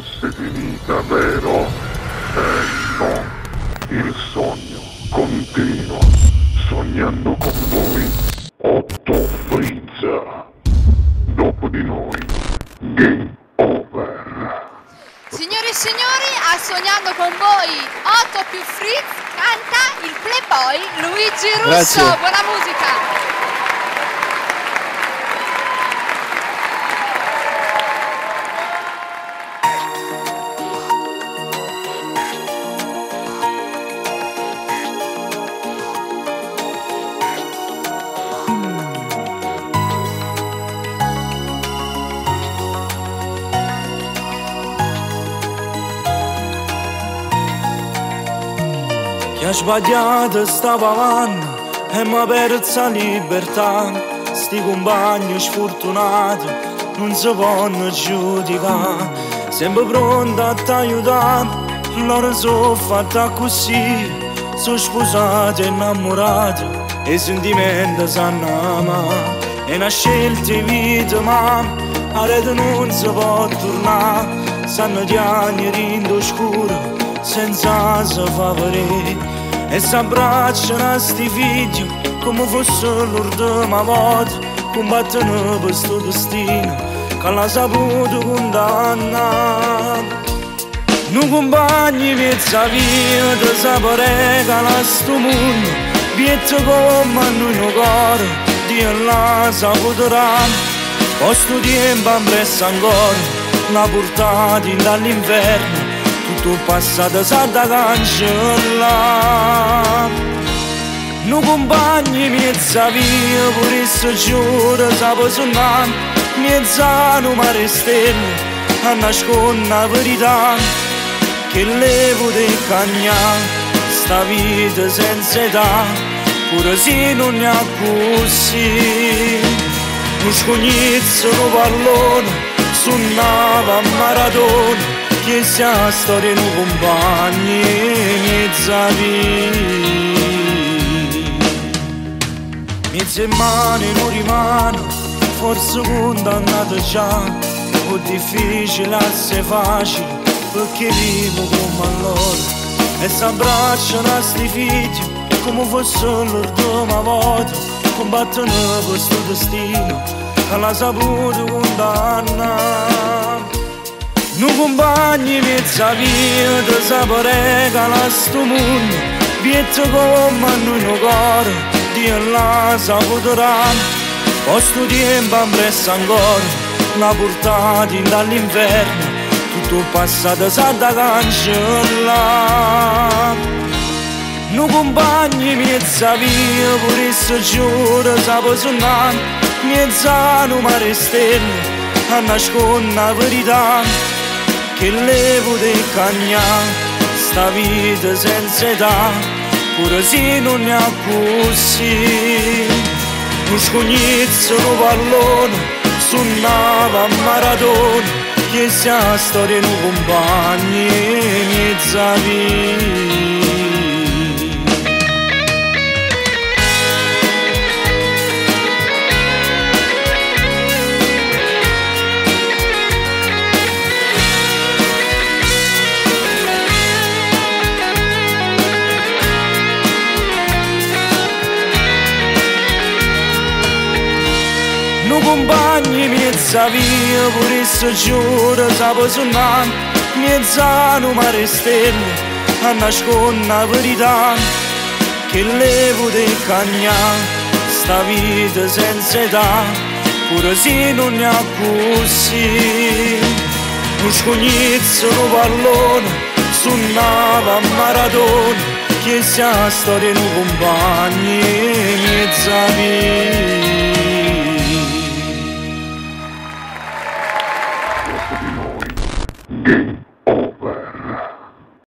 fosse finita, vero? No, il sogno continua, sognando con voi, Otto Frizza. Dopo di noi, game over. Signori e signori, a Sognando con voi, Otto più Fritz canta il playboy Luigi Russo. Grazie. Buona musica. Chi ha sbagliato stava avanti e mi ha perso la libertà. Sti compagni sfortunati non si possono giudicare. Sempre pronto a t'aiutare, loro sono fatta così. Sono sposati e innamorati e i sentimenti sanno amare. È una scelta di vita ma a rete non si può tornare. Sanno di anni in oscuro senza se favorire e s'abbracciano a sti figli come fosse l'ultima volta. Combattono per sto destino che l'ha saputo condannare. Non compagni mezza via ti sapere che la sto mondo vietto come a noi no cuore Dio l'ha saputo ramo. Questo tempo impresso ancora la portata dall'inferno. Tutto passato sa da cancellare. Non compagni mezza via pure se giuro sapo suonare. Mezza non mi restelle a nascondere la verità che levo di cagnare. Sta vita senza età pure se non ne ha così. Non scognizzo un pallone suonava a maratona. Che sia storia di compagni mezza vita. Mezze mani non rimane, forse condannato già. O difficile essere facile, perché vivo come allora. E s'abbracciano a sti figli, come fosse l'ultima volta. Combattono per sto destino, che l'ha saputo condannare. Non compagni mezza via ti sapere che la sto mondo vietto come a noi no cuore Dio l'ha saputo ramo. Questo tempo impresso ancora la portata dall'inferno. Tutto passato sa da cancellare. Non compagni mezza via pure se giuro sapo suonare. Mezza non mi restelle a nascondere la verità che levo di cagnare. Sta vita senza età pure se non ne ha così. Non scognizzo un pallone suonava a maratona. Che sia storia di compagni mezza vita. Non compagni mezza via pure se giuro sapo suonare. Mezza non mi restelle a nascondere la verità che levo di cagnare. Sta vita senza età pure se non ne ha così. Non scognizzo un pallone suonava a maratona. Che sia storia di compagni mezza via.